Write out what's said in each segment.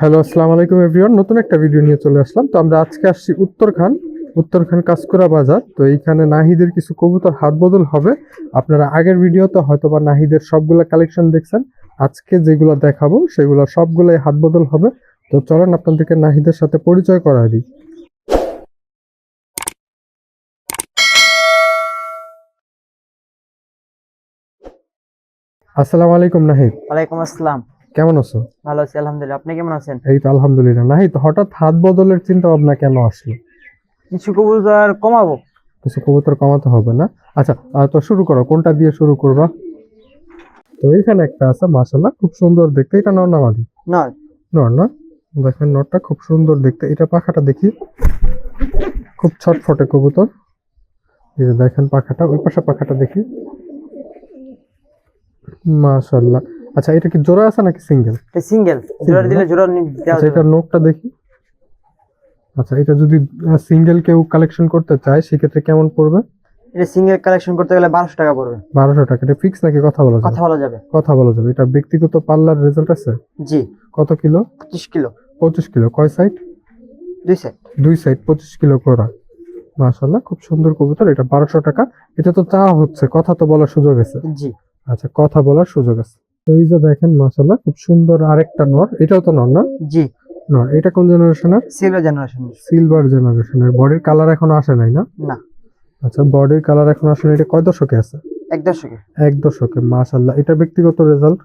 Hello, আসসালামু আলাইকুম everyone. নতুন একটা ভিডিও নিয়ে চলে আসলাম। তো আমরা আজকে আসছি উত্তরখান কাঁচকুড়া বাজার। তো এইখানে নাহিদের কিছু কবুতর হাত বদল হবে। আপনারা আগের ভিডিওতে হয়তোবা নাহিদের সবগুলা কালেকশন দেখছেন। আজকে যেগুলো দেখাবো সেগুলো সবগুলাই হাত বদল হবে। তো চলেন আপনাদেরকে নাহিদের সাথে পরিচয় করায় দিই। আসসালামু আলাইকুম নাহিদ, ওয়ালাইকুম আসসালাম। কেমন আছো? ভালো আছি আলহামদুলিল্লাহ। আপনি কেমন আছেন? এই তো আলহামদুলিল্লাহ। নাহিদ, হঠাৎ হাত বদলের চিন্তা ভাবনা কেন আসলো? কিছু কবুতর কমাবো। কিছু কবুতর কমাতে হবে না? আচ্ছা, তো শুরু করো, কোনটা দিয়ে শুরু করবা? তো এখানে একটা আছে মাশাআল্লাহ, খুব সুন্দর দেখতে। এটা নর না মাদি? নয়। নর না? দেখেন নরটা খুব সুন্দর দেখতে। এটা পাখাটা দেখি, খুব ছটফটে কবুতর। এই যে দেখেন পাখাটা, ওই পাশে পাখাটা দেখি। মাশাআল্লাহ। আচ্ছা, এটা কি জোড়া আছে নাকি সিঙ্গেল? এটা সিঙ্গেল, জোড়া দিলে জোড়া দেওয়া আচ্ছা, যাবে। এটা নোকটা দেখি। আচ্ছা, এটা যদি সিঙ্গেল কেউ কালেকশন করতে চায় সেক্ষেত্রে কেমন পড়বে? এটা সিঙ্গেল কালেকশন করতে গেলে 1200 টাকা পড়বে। 1200 টাকা। এটা ফিক্স নাকি কথা বলা যাবে? কথা বলা যাবে। কথা বলা যাবে। এটা ব্যক্তিগত পাল্লার রেজাল্ট আছে? জি। কত কিলো? 25 কিলো। 25 কিলো। কয় সাইড? 2 সেট। দুই সাইড 25 কিলো করা। মাশাআল্লাহ, খুব সুন্দর কবুতর। এটা 1200 টাকা। এটা তো চাওয়া হচ্ছে, কথা তো বলার সুযোগ আছে? জি। আচ্ছা, কথা বলার সুযোগ আছে। তো এই যে দেখেন মাশাআল্লাহ, খুব সুন্দর আরেকটা নর। এটাও তো নর না? জি। নর। এটা কোন জেনারেশনের? Silver generation. সিলভার জেনারেশনের। বডির কালার এখনো আসে নাই না? না। আচ্ছা, বডির কালার এখন আসে নাই। এটা কয় দশকে আছে? এক দশকে। এক দশকে। মাশাআল্লাহ। এটা ব্যক্তিগত রেজাল্ট?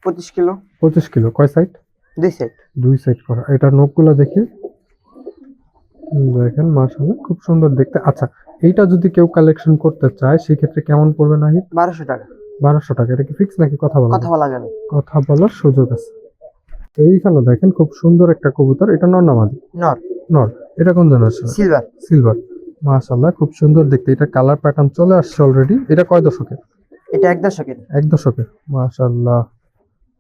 25 কিলো। 25 কিলো। কয় সাইড? 2 সেট। দুই সাইড করা। এটা নখগুলো দেখি। দেখেন মাশাআল্লাহ, খুব সুন্দর দেখতে। আচ্ছা, এইটা যদি কেউ কালেকশন করতে চায় সেক্ষেত্রে কেমন পড়বে নাহিদ? 1200 টাকা। 1200 টাকা। এটা কি ফিক্স নাকি কথা বলা কথা যাবে? বলা যাবে। কথা বলার সুযোগ আছে। তো এইখানে দেখেন খুব সুন্দর একটা কবুতর। এটা নর না মাদি? নর। নর। এটা কোন জেনারেশন? সিলভার। সিলভার। মাশাআল্লাহ, খুব সুন্দর দেখতে। এটা কালার প্যাটার্ন চলে আসছে অলরেডি। এটা কয় দশকের? এটা এক দশকের। এক দশকের। মাশাআল্লাহ।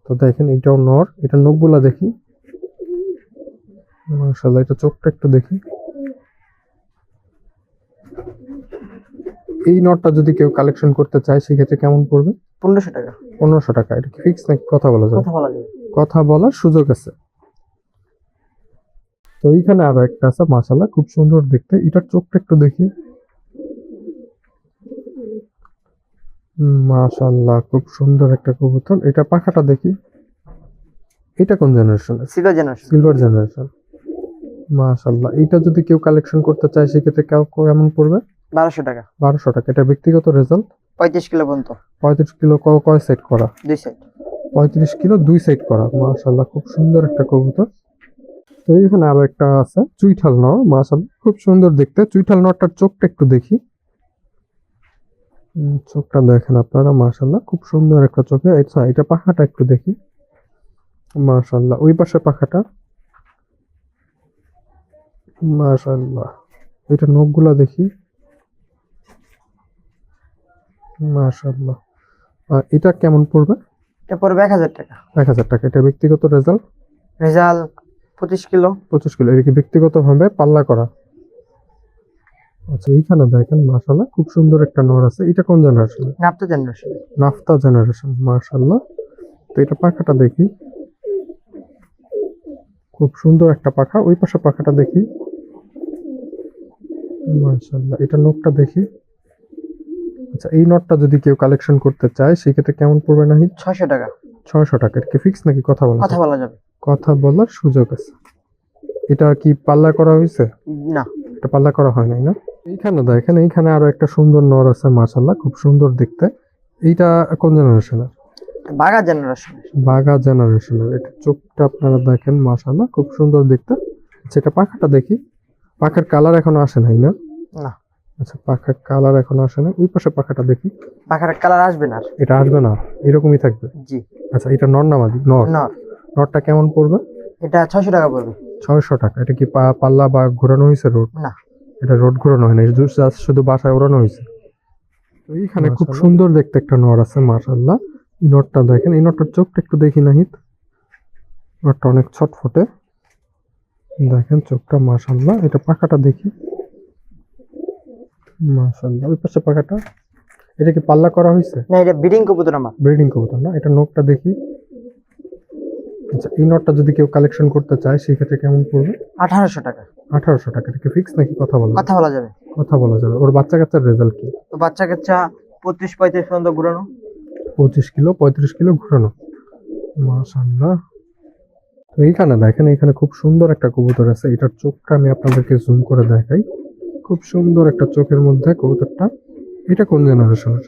তো দেখেন এটাও নর। এটা নখগুলা দেখি। মাশাআল্লাহ, এটা চোখটা একটু দেখি। এই নটটা যদি কেউ কালেকশন করতে চায় সেক্ষেত্রে কেমন পড়বে? 1500 টাকা। 1500 টাকা। এটা কি ফিক্স নাকি কথা বলা যাবে? কথা বলা যাবে। কথা বলার সুযোগ আছে। তো এইখানে আরো একটা আছে মাশাআল্লাহ, খুব সুন্দর দেখতে। এটার চোখটা একটু দেখি। মাশাআল্লাহ, খুব সুন্দর একটা কবুতর। এটা পাখাটা দেখি। এটা কোন জেনারেশনের? Silver generation. Silver generation. মাশাআল্লাহ। এটা যদি কেউ কালেকশন করতে চায় সেক্ষেত্রে কেমন পড়বে? 1200 টাকা। 1200 টাকা। এটা ব্যক্তিগত রেজাল্ট? 35 কিলো পর্যন্ত। 35 কিলো। কয় সেট করা? 2 সেট। 35 কিলো 2 সেট করা। মাশাআল্লাহ, খুব সুন্দর একটা কবুতর। তো এইখানে আরো একটা আছে চুইঠাল নর। মাশাআল্লাহ, খুব সুন্দর দেখতে। চুইঠাল নরটার চোখটা একটু দেখি। চোখটা দেখেন আপনারা। মাশাআল্লাহ, খুব সুন্দর একটা চোখে। আচ্ছা, এটা পাখাটা একটু দেখি। মাশাআল্লাহ, ওই পাশে পাখাটা। মাশাআল্লাহ, এটা নখগুলা দেখি। মাশাআল্লাহ। এটা কেমন পড়বে? এটা পড়বে 1000 টাকা। 1000 টাকা। এটা ব্যক্তিগত রেজাল্ট? Result 25 kilo. 25 কিলো। এটা কি ব্যক্তিগত ভাবে পাল্লা করা? আচ্ছা, এইখানে দেখেন মাশাআল্লাহ, খুব সুন্দর একটা নর আছে। এটা কোন জেনারেশন? নাপ্তা জেনারেশন। Naphtha generation. মাশাআল্লাহ। তো এটা পাখাটা দেখি। খুব সুন্দর একটা পাখা। ওই পাশে পাখাটা দেখি। মাশাআল্লাহ, এটা নখটা দেখি। আচ্ছা, এই নটটা যদি কেউ কালেকশন করতে চায় সেক্ষেত্রে কেমন পড়বে নাহিদ? 600 টাকা। 600 টাকা। এটা কি ফিক্স নাকি কথা বলা কথা যাবে? বলা যাবে। কথা বলার সুযোগ আছে। এটা কি পাল্লা করা হয়েছে? না। এটা পাল্লা করা হয় নাই না? এইখানে দেখেন, এইখানে আরো একটা সুন্দর নর আছে মাশাআল্লাহ, খুব সুন্দর দেখতে। এইটা কোন জেনারেশনের? বাগা জেনারেশন। বাগা জেনারেশনের। এটা চোখটা আপনারা দেখেন মাশাআল্লাহ, খুব সুন্দর দেখতে। আচ্ছা, এটা পাখাটা দেখি। পাখার কালার এখনো আসে নাই না? না। আচ্ছা, পাখার কালার এখনো আসে না। ওই পাশে পাখাটা দেখি। পাখার কালার আসবে না। এটা আসবে না, এরকমই থাকবে? জি। আচ্ছা, এটা নর না মাদি? নর। নর। নরটা কেমন পড়বে? এটা 600 টাকা পড়বে। 600 টাকা। এটা কি পাল্লা বা ঘোরানো হয়েছে রোড? না। এটা রোড ঘোরানো হয় না, এটা just শুধু বাসায় ওড়ানো হয়েছে। তো এইখানে খুব সুন্দর দেখতে একটা নর আছে মাশাআল্লাহ। এই নরটা দেখেন। এই নরটার চোখটা একটু দেখি নাহিদ। নরটা অনেক ছটফটে। দেখেন চোখটা মাশাআল্লাহ। এটা পাখাটা দেখি। মাশাআল্লাহ, ওই পাশে পাখাটা। এটা কি পাল্লা করা হয়েছে? না, এটা ব্রিডিং কবুতর আমার। ব্রিডিং কবুতর না? এটা নখটা দেখি। আচ্ছা, এই নটটা যদি কেউ কালেকশন করতে চায় সেক্ষেত্রে কেমন পড়বে? 1800 টাকা। 1800 টাকা। এটা কি ফিক্স নাকি কথা বলা যাবে? কথা বলা যাবে। কথা বলা যাবে। ওর বাচ্চা কাচ্চার রেজাল্ট কি? তো বাচ্চা কাচ্চা 35-35 পর্যন্ত ঘুরানো। 25 কিলো 35 কিলো ঘোরানো। মাশাআল্লাহ। তো এইখানে দেখেন, এখানে খুব সুন্দর একটা কবুতর আছে। এটার চোখটা আমি আপনাদেরকে জুম করে দেখাই। খুব সুন্দর একটা চোখের মধ্যে কবুতরটা। এটা কোন জেনারেশনের?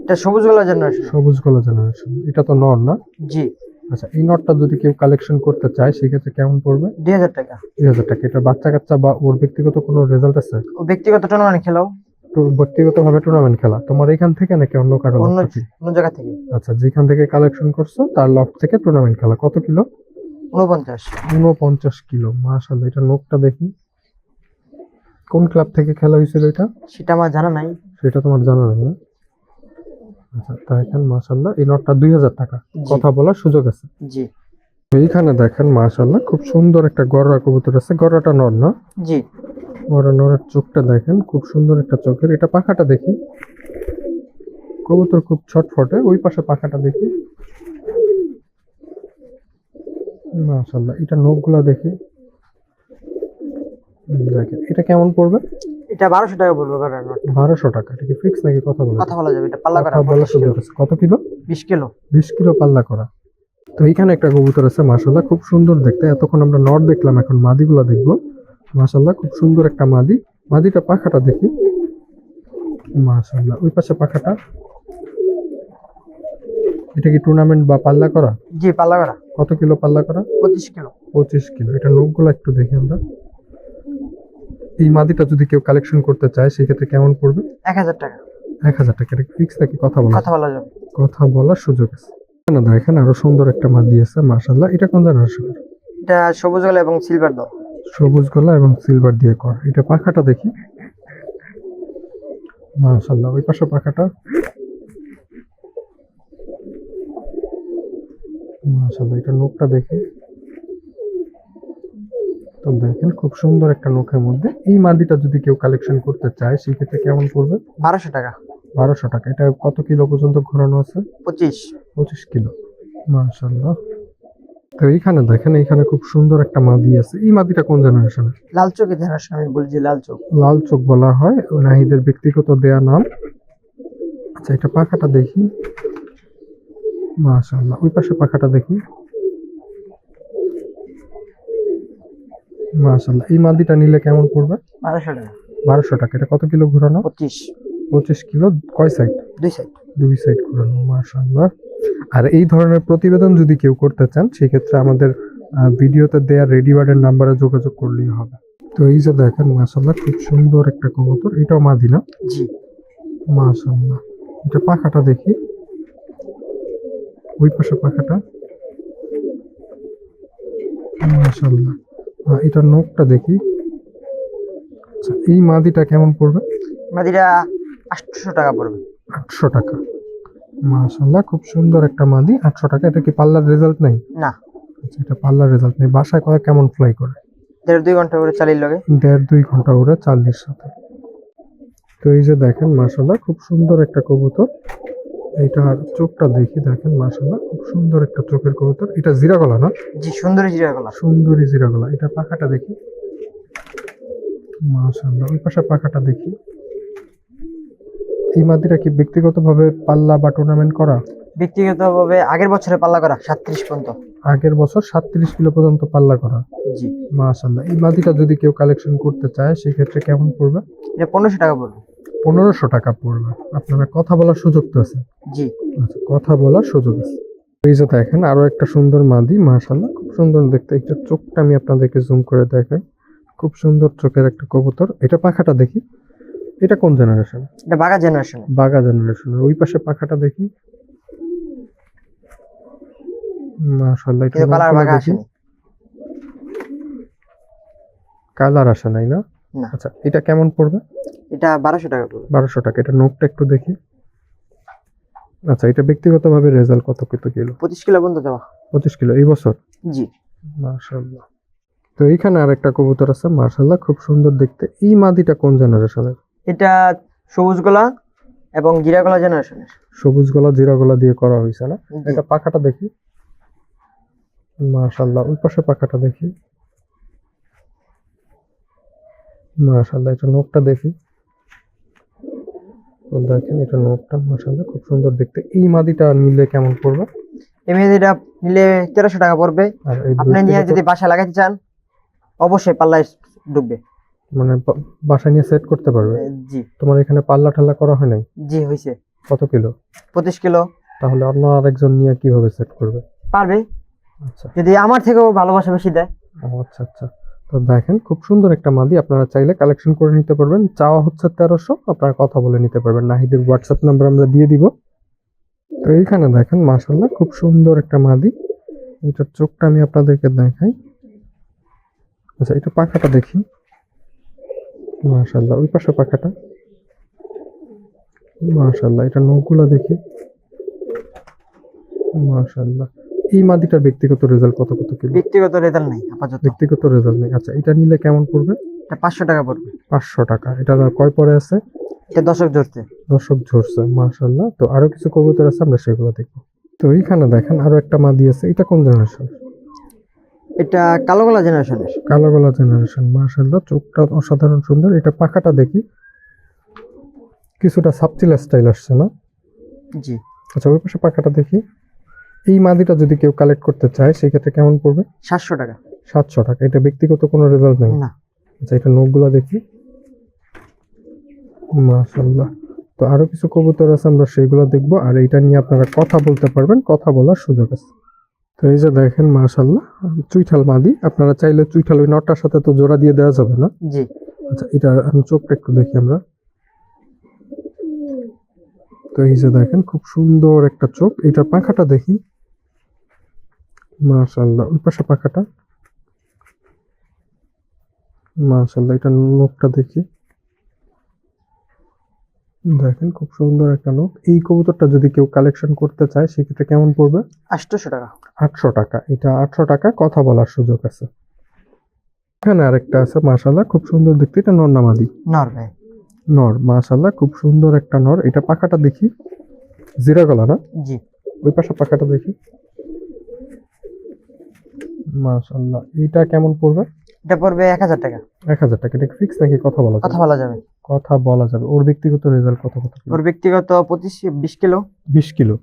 এটা সবুজ গলা জেনারেশন। সবুজ গলা জেনারেশন। এটা তো নর না? জি। আচ্ছা, এই নটটা যদি কেউ কালেকশন করতে চায় সেক্ষেত্রে কেমন পড়বে? 2000 টাকা। 2000 টাকা। এটা বাচ্চা কাচ্চা বা ওর ব্যক্তিগত কোনো রেজাল্ট আছে? ও ব্যক্তিগত টুর্নামেন্ট খেলাও। তো ব্যক্তিগতভাবে টুর্নামেন্ট খেলা তোমার এখান থেকে নাকি অন্য কারো অন্য লফট থেকে? অন্য জায়গা থেকে। আচ্ছা, যেখান থেকে কালেকশন করছো তার লফট থেকে টুর্নামেন্ট খেলা। কত কিলো? 49। 49 কিলো। মাশাআল্লাহ। এটা নোকটা দেখি। কোন ক্লাব থেকে খেলা হয়েছিল এটা? সেটা আমার জানা নাই। সেটা তোমার জানা নেই না? আচ্ছা, দেখেন মাশাআল্লাহ, এই নটটা 2000 টাকা। জি। কথা বলার সুযোগ আছে। জি। এইখানে দেখেন মাশাআল্লাহ, খুব সুন্দর একটা গররা কবুতর আছে। গররাটা নর না? জি। নরের চোখটা দেখেন, খুব সুন্দর একটা চোখের। এটা পাখাটা দেখি। কবুতর খুব ছটফটে। ওই পাশে পাখাটা দেখি। মাশাআল্লাহ, এটা নখগুলা দেখি। দেখেন, এটা কেমন পড়বে? এটা 1200 টাকা বলবো কারণ 1200 টাকা। এটা কি ফিক্স নাকি কথা বলা কথা যাবে? বলা যাবে। এটা পাল্লা করা কথা বলার 25 সুযোগ কিলো। আছে। কত কিলো? 20 কিলো। 20 কিলো পাল্লা করা। তো এইখানে একটা কবুতর আছে মাশাআল্লাহ, খুব সুন্দর দেখতে। এতক্ষণ আমরা নর দেখলাম, এখন মাদিগুলা দেখবো। মাশাআল্লাহ, খুব সুন্দর একটা মাদি। মাদিটা পাখাটা দেখি। মাশাআল্লাহ, ওই পাশে পাখাটা। এটা কি টুর্নামেন্ট বা পাল্লা করা? জি, পাল্লা করা। কত কিলো পাল্লা করা? 25 কিলো। 25 কিলো। এটা নখগুলো একটু দেখি আমরা। এই মাদিটা যদি কেউ কালেকশন করতে চায় সেক্ষেত্রে কেমন পড়বে? 1000 টাকা। 1000 টাকা। এটা ফিক্স নাকি কথা বলা কথা বলা যাবে। কথা বলার সুযোগ আছে? না, দেখেন আরো সুন্দর একটা মাদি আছে মাশাআল্লাহ। এটা কোন জেনারেশনের? এটা সবুজ গলা এবং সিলভার দাও। সবুজ গলা এবং সিলভার দিয়ে কর। এটা পাখাটা দেখি। মাশাআল্লাহ, ওই পাশে পাখাটা। মাশাআল্লাহ, এটা নখটা দেখি। তো দেখেন, খুব সুন্দর একটা নখের মধ্যে। এই মাদিটা যদি কেউ কালেকশন করতে চায় সেক্ষেত্রে কেমন পড়বে? 1200 টাকা। 1200 টাকা। এটা কত কিলো পর্যন্ত ঘোরানো আছে? 25। 25 কিলো। মাশাআল্লাহ। তো এইখানে দেখেন, এইখানে খুব সুন্দর একটা মাদি আছে। এই মাদিটা কোন জেনারেশনের? লাল চোখের জেনারেশন আমি বলছি, লাল চোখ। লাল চোখ বলা হয়, নাহিদের ব্যক্তিগত দেয়া নাম। আচ্ছা, এটা পাখাটা দেখি। মাশাআল্লাহ, ওই পাশে পাখাটা দেখি। মাশাআল্লাহ, এই মাদিটা নিলে কেমন পড়বে? 1200 টাকা। 1200 টাকা। এটা কত কিলো ঘোরানো? 25। 25 কিলো। কয় সাইড? 2 সাইড। 2 সাইড ঘোরানো। মাশাআল্লাহ। আর এই ধরনের প্রতিবেদন যদি কেউ করতে চান সেক্ষেত্রে আমাদের ভিডিওতে দেয়া রেডি বার্ডের নাম্বারে যোগাযোগ করলেই হবে। তো এই যে দেখেন মাশাআল্লাহ, খুব সুন্দর একটা কবুতর। এটাও মাদি না? জি। মাশাআল্লাহ, এটা পাখাটা দেখি। ওই পাশে পাখাটা। মাশাআল্লাহ, এটার নখটা দেখি। আচ্ছা, এই মাদিটা কেমন পড়বে? মাদিরা 800 টাকা পড়বে। 800 টাকা। মাশাআল্লাহ, খুব সুন্দর একটা মাদি। 800 টাকা। এটা কি পাল্লার রেজাল্ট নাই? না। আচ্ছা, এটা পাল্লার রেজাল্ট নেই। বাসায় কেমন ফ্লাই করে? 1.5-2 ঘন্টা করে চালিয়ে লাগে। 1.5-2 ঘন্টা ওরে চার্লির সাথে। তো এই যে দেখেন মাশাআল্লাহ, খুব সুন্দর একটা কবুতর। এইটার চোখটা দেখি। দেখেন মাশাআল্লাহ, খুব সুন্দর একটা চোখের কবুতর। এটা জিরা গলা না? জি, সুন্দরী জিরা গলা। সুন্দরী জিরা গলা। এটা পাখাটা দেখি। মাশাআল্লাহ, ওই পাশে পাখাটা দেখি। এই মাদিটা কি ব্যক্তিগতভাবে পাল্লা বা টুর্নামেন্ট করা? ব্যক্তিগতভাবে আগের বছরে পাল্লা করা 37 পর্যন্ত। আগের বছর 37 কিলো পর্যন্ত পাল্লা করা। জি। মাশাআল্লাহ, এই মাদিটা যদি কেউ কালেকশন করতে চায় সেক্ষেত্রে কেমন পড়বে? এটা 1500 টাকা পড়বে। 1500 টাকা পড়বে। আপনারা কথা বলার সুযোগ তো আছে? জি। আচ্ছা, কথা বলার সুযোগ আছে। এই যে দেখেন আরো একটা সুন্দর মাদি মাশাআল্লাহ, খুব সুন্দর দেখতে। একটা চোখটা আমি আপনাদেরকে জুম করে দেখাই। খুব সুন্দর চোখের একটা কবুতর। এটা পাখাটা দেখি। এটা কোন জেনারেশন? এটা বাঘা জেনারেশন। বাগা জেনারেশনের। ওই পাশে পাখাটা দেখি। মাশাআল্লাহ, এটা কিন্তু কালার নখগুলো বাঘা দেখি। আসেনি। কালার আসে নাই না? না। আচ্ছা, এটা কেমন পড়বে? এটা 1200 টাকা পড়বে। 1200 টাকা। এটা নখটা একটু দেখি। আচ্ছা, এটা ব্যক্তিগতভাবে রেজাল্ট কত কিলো? 25 কিলো পর্যন্ত যাওয়া। 25 কিলো এই বছর। জি। মাশাআল্লাহ। তো এইখানে আরেকটা কবুতর আছে মাশাআল্লাহ, খুব সুন্দর দেখতে। এই মাদিটা কোন জেনারেশনের? এটা সবুজ গলা এবং জিরা গলা জেনারেশনের। সবুজ গলা জিরা গলা দিয়ে করা হয়েছে না? জি। এটা পাখাটা দেখি। মাশাআল্লাহ, ওই পাশে পাখাটা দেখি। মাশাআল্লাহ, এটা নখটা দেখি। তো দেখেন এটা নখটা মাশাআল্লাহ খুব সুন্দর দেখতে। এই মাদিটা নিলে কেমন পড়বে? এই মেহেদিটা নিলে 1300 টাকা পড়বে। আর এই আপনি নিয়ে ব্যক্তিগত যদি বাসায় লাগাতে চান অবশ্যই পাল্লায় ঢুকবে। মানে বাসায় নিয়ে সেট করতে পারবে? জি তোমার এখানে পাল্লা ঠাল্লা করা হয় নাই? জি হয়েছে। কত কিলো? 25 কিলো। তাহলে অন্য আরেকজন নিয়ে কিভাবে সেট করবে? পারবে আচ্ছা যদি আমার থেকেও ভালোবাসা বেশি দেয়। আচ্ছা আচ্ছা। তো দেখেন খুব সুন্দর একটা মাদি, আপনারা চাইলে কালেকশন করে নিতে পারবেন। চাওয়া হচ্ছে 1300, আপনারা কথা বলে নিতে পারবেন। নাহিদের হোয়াটসঅ্যাপ নাম্বার আমরা দিয়ে দিব। তো এইখানে দেখেন মাশাআল্লাহ খুব সুন্দর একটা মাদি। এটার চোখটা আমি আপনাদেরকে দেখাই। আচ্ছা, এটা পাখাটা দেখি। মাশাআল্লাহ, ওই পাশে পাখাটা। মাশাআল্লাহ, এটা নখগুলো দেখি। মাশাআল্লাহ, এই মাদিটার ব্যক্তিগত রেজাল্ট কত কিলো? ব্যক্তিগত রেজাল্ট নাই আপাতত। ব্যক্তিগত রেজাল্ট নেই। আচ্ছা, এটা নিলে কেমন পড়বে? এটা 500 টাকা পড়বে। 500 টাকা। এটার আর কয় পরে আছে? এটা দশক ধরছে। দর্শক ঝরছে মাশাআল্লাহ। তো আরো কিছু কবুতর আছে, আমরা সেগুলো দেখবো। তো এইখানে দেখেন আরো একটা মাদি আছে। এটা কোন জেনারেশন? এটা কালো গলা জেনারেশনের। কালো গলা জেনারেশন। মাশাআল্লাহ, চোখটা অসাধারণ সুন্দর। এটা পাখাটা দেখি। কিছুটা সাবচিলা স্টাইল আসছে না? জি আচ্ছা, ওই পাশে পাখাটা দেখি। এই মাদিটা যদি কেউ কালেক্ট করতে চায় সেক্ষেত্রে কেমন পড়বে? 700 টাকা। 700 টাকা। এটা ব্যক্তিগত কোনো রেজাল্ট নেই? না। আচ্ছা, এটা নখগুলো দেখি। মাশাআল্লাহ। তো আরো কিছু কবুতর আছে, আমরা সেগুলো দেখবো। আর এটা নিয়ে আপনারা কথা বলতে পারবেন, কথা বলার সুযোগ আছে। তো এই যে দেখেন মাশাআল্লাহ চুইঠাল মাদি। আপনারা চাইলে চুইঠাল ওই নটটার সাথে তো জোড়া দিয়ে দেওয়া যাবে না? জি আচ্ছা, এটা চোখটা একটু দেখি আমরা। তো এই যে দেখেন খুব সুন্দর একটা চোখ। এটার পাখাটা দেখি। মাশাআল্লাহ, ওই পাশে পাখাটা। মাশাআল্লাহ, এটা নখটা দেখি। দেখেন খুব সুন্দর একটা নখ। এই কবুতরটা যদি কেউ কালেকশন করতে চায় সেক্ষেত্রে কেমন পড়বে? 800 টাকা। 800 টাকা। এটা 800 টাকা, কথা বলার সুযোগ আছে। এখানে আরেকটা আছে মাশাআল্লাহ খুব সুন্দর দেখতে। এটা নর না মাদি? নর ভাই। নর। মাশাআল্লাহ খুব সুন্দর একটা নর। এটা পাখাটা দেখি। জিরা গলা না? জি ওই পাশে পাখাটা দেখি। মাশাআল্লাহ, এটা কেমন পড়বে? এটা পড়বে 1000 টাকা। 1000 টাকা। এটা ফিক্স নাকি কথা বলা কথা যাবে? বলা যাবে। কথা বলা যাবে। ওর ব্যক্তিগত রেজাল্ট কত কিলো? ওর ব্যক্তিগত 20 কিলো। 20 কিলো।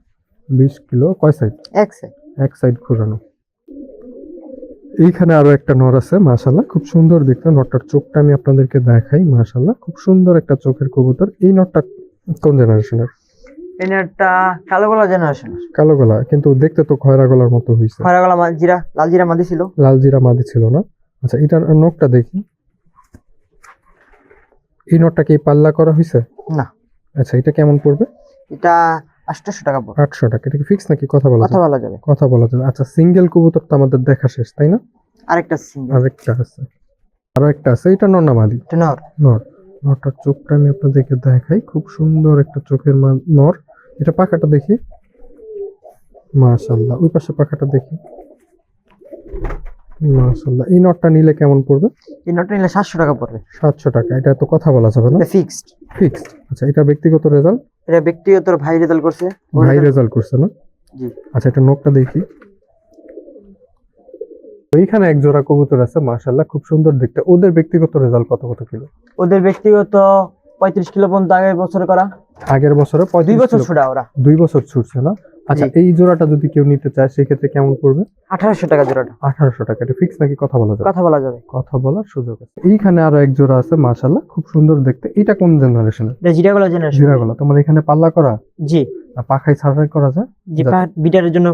20 কিলো কয় সাইড? এক সাইড। এক সাইড ঘোরানো। এইখানে আরো একটা নর আছে মাশাআল্লাহ খুব সুন্দর দেখতে। নরটার চোখটা আমি আপনাদেরকে দেখাই। মাশাআল্লাহ খুব সুন্দর একটা চোখের কবুতর। এই নরটা কোন জেনারেশনের? এটা কালো গলা জেনারেশনের। কালো গলা, কিন্তু দেখতে তো খয়রা গলার মতো হইছে। খয়রা গলা জিরা, লাল জিরা মাদি ছিল। লাল জিরা মাদি ছিল না? আচ্ছা, এটার নখটা দেখি। এই নটটা কি পাল্লা করা হয়েছে? না। আচ্ছা, এটা কেমন পড়বে? এটা 800 টাকা পড়বে। 800 টাকা। এটা কি ফিক্স নাকি কথা বলা কথা যাবে? বলা যাবে। কথা বলা যাবে। আচ্ছা, সিঙ্গেল কবুতর তো আমাদের দেখা শেষ, তাই না? আরেকটা সিঙ্গেল। আরেকটা আছে। আরো একটা আছে। এটা নর না মাদি? এটা নর। নর। নরটার চোখটা আমি আপনাদেরকে দেখাই। খুব সুন্দর একটা চোখের নর। এটা পাখাটা দেখি। মাশাআল্লাহ, ওই পাশে পাখাটা দেখি। মাশাআল্লাহ, এই নরটা নিলে কেমন পড়বে? এই নটটা নিলে 700 টাকা পড়বে। 700 টাকা। এটা তো কথা বলা যাবে না? এটা ফিক্সড। ফিক্সড। আচ্ছা, এটা ব্যক্তিগত রেজাল্ট? এটা ব্যক্তিগত ভাই রেজাল্ট করছে। ভাই রেজাল্ট করছে না? জি আচ্ছা, এটা নখটা দেখি। এইখানে এক জোড়া কবুতর আছে মাশাআল্লাহ খুব সুন্দর দেখতে। ওদের ব্যক্তিগত রেজাল্ট কত কিলো? ওদের ব্যক্তিগত 35 কিলো পর্যন্ত আগের বছর করা। আগের বছরে 2 35 বছর কিলো। ছুড়া ওরা। 2 বছর ছুটছে না? আচ্ছা, জি। এই জোড়াটা যদি কেউ নিতে চায় সেক্ষেত্রে কেমন পড়বে? 1800 টাকা জোড়াটা। 1800 টাকা। এটা ফিক্স নাকি কথা বলা যাবে? কথা বলা যাবে। কথা বলার সুযোগ আছে। এইখানে আরো এক জোড়া আছে মাশাআল্লাহ খুব সুন্দর দেখতে। এটা কোন জেনারেশনের? এটা জিরা গলা জেনারেশন। জিরা গলা। তোমার এখানে পাল্লা করা? জি আর পাখায় ছাড়াই করা যায়? জি বিটারের জন্য।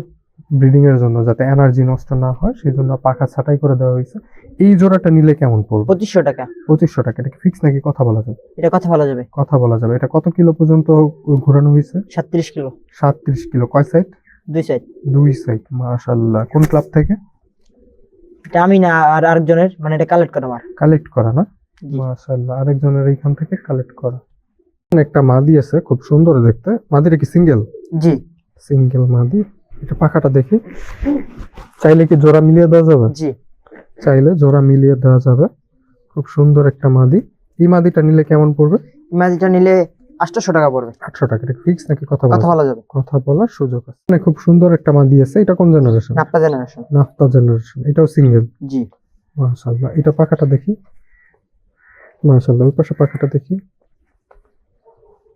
ব্রিডিং এর জন্য, যাতে এনার্জি নষ্ট না হয় সেই জন্য পাখা ছাঁটাই করে দেওয়া হয়েছে। এই জোড়াটা নিলে কেমন পড়বে? 2500 টাকা। 2500 টাকা। এটা কি ফিক্স নাকি কথা বলা যাবে? এটা কথা বলা যাবে। কথা বলা যাবে। এটা কত কিলো পর্যন্ত ঘোরানো হয়েছে? 37 কিলো। 37 কিলো। কয় সাইড? 2 সাইড। 2 সাইড। মাশাআল্লাহ। কোন ক্লাব থেকে? এটা আমি না, আর আরেকজনের, মানে এটা কালেক্ট করা আমার। কালেক্ট করা না? জি। মাশাআল্লাহ, আরেকজনের এইখান থেকে কালেক্ট করা। একটা মাদি আছে খুব সুন্দর দেখতে। মাদিটা কি সিঙ্গেল? জি সিঙ্গেল মাদি। এটা পাখাটা দেখি। চাইলে কি জোড়া মিলিয়ে দেওয়া যাবে? জি চাইলে জোড়া মিলিয়ে দেওয়া যাবে। খুব সুন্দর একটা মাদি। এই মাদিটা নিলে কেমন পড়বে? মাদিটা নিলে 800 টাকা পড়বে। 800 টাকা। এটা ফিক্স নাকি কথা কথা বলা বলা যাবে। কথা বলার সুযোগ আছে? মানে খুব সুন্দর একটা মা দিয়েছে। এটা কোন জেনারেশন? নাপ্তা জেনারেশন। Naphtha generation. এটাও সিঙ্গেল। জি। মাশাআল্লাহ। এটা পাখাটা দেখি। মাশাআল্লাহ। ওই পাশে পাখাটা দেখি।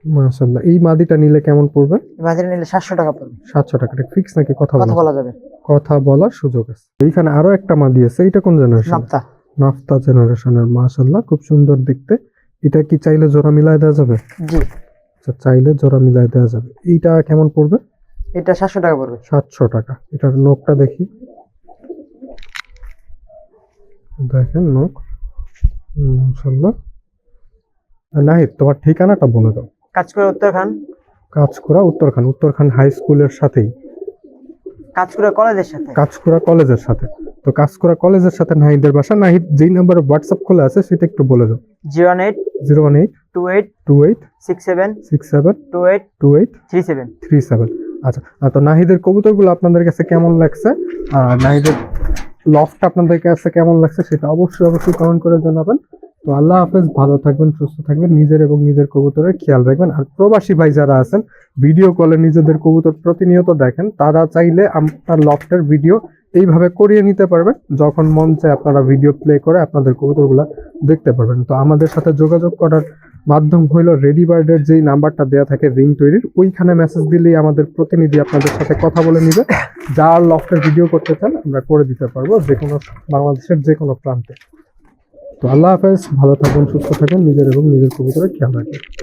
মাশাআল্লাহ। এই মাদিটা নিলে কেমন পড়বে? বাজারে নিলে 700 টাকা পড়বে। 700 টাকা। এটা ফিক্স নাকি কথা কথা বলা বলা যাবে। কথা বলার সুযোগ আছে? এইখানে আরো একটা মা দিয়েছে। এটা কোন জেনারেশন? নাপ্তা। নাফতা জেনারেশনের। মাশাআল্লাহ, খুব সুন্দর দেখতে। এটা কি চাইলে জোড়া মিলায় দেওয়া যাবে? জি। আচ্ছা, চাইলে জোড়া মিলায় দেওয়া যাবে। এইটা কেমন পড়বে? এটা 700 টাকা পড়বে। 700 টাকা। এটার নখটা দেখি। দেখেন নখ। মাশাআল্লাহ। নাহিদ, তোমার ঠিকানাটা বলে দাও। কাজকুড়া উত্তরখান। কাজকুড়া উত্তরখান। উত্তরখান হাই স্কুলের সাথেই। কাজকুড়া কলেজের সাথে। কাজকুড়া কলেজের সাথে। তো কাজকুড়া কলেজের সাথে নাহিদের বাসা। নাহিদ যেই নাম্বারে হোয়াটসঅ্যাপ খোলা আছে সেটা একটু বলে দাও। 018 018 28 28 67 67 28 28 37। 37। আচ্ছা, তো নাহিদের কবুতরগুলো আপনাদের কাছে কেমন লাগছে, নাহিদের লফট আপনাদের কাছে কেমন লাগছে সেটা অবশ্যই কমেন্ট করে জানাবেন। তো আল্লাহ হাফেজ, ভালো থাকবেন, সুস্থ থাকবেন, নিজের এবং নিজের কবুতরের খেয়াল রাখবেন। আর প্রবাসী ভাই যারা আছেন ভিডিও কলে নিজেদের কবুতর প্রতিনিয়ত দেখেন, তারা চাইলে আপনার লফটের ভিডিও এইভাবে করিয়ে নিতে পারবেন। যখন মন চায় আপনারা ভিডিও প্লে করে আপনাদের কবুতরগুলো দেখতে পারবেন। তো আমাদের সাথে যোগাযোগ করার মাধ্যম হইল রেডি বার্ডের যেই নাম্বারটা দেওয়া থাকে রিং তৈরির, ওইখানে মেসেজ দিলেই আমাদের প্রতিনিধি আপনাদের সাথে কথা বলে নিবে। যার লফটের ভিডিও করতে চান আমরা করে দিতে পারবো, যে কোনো বাংলাদেশের যে কোনো প্রান্তে। তো আল্লাহ হাফেজ, ভালো থাকবেন, সুস্থ থাকবেন, নিজের এবং নিজের কবুতরের খেয়াল রাখবেন।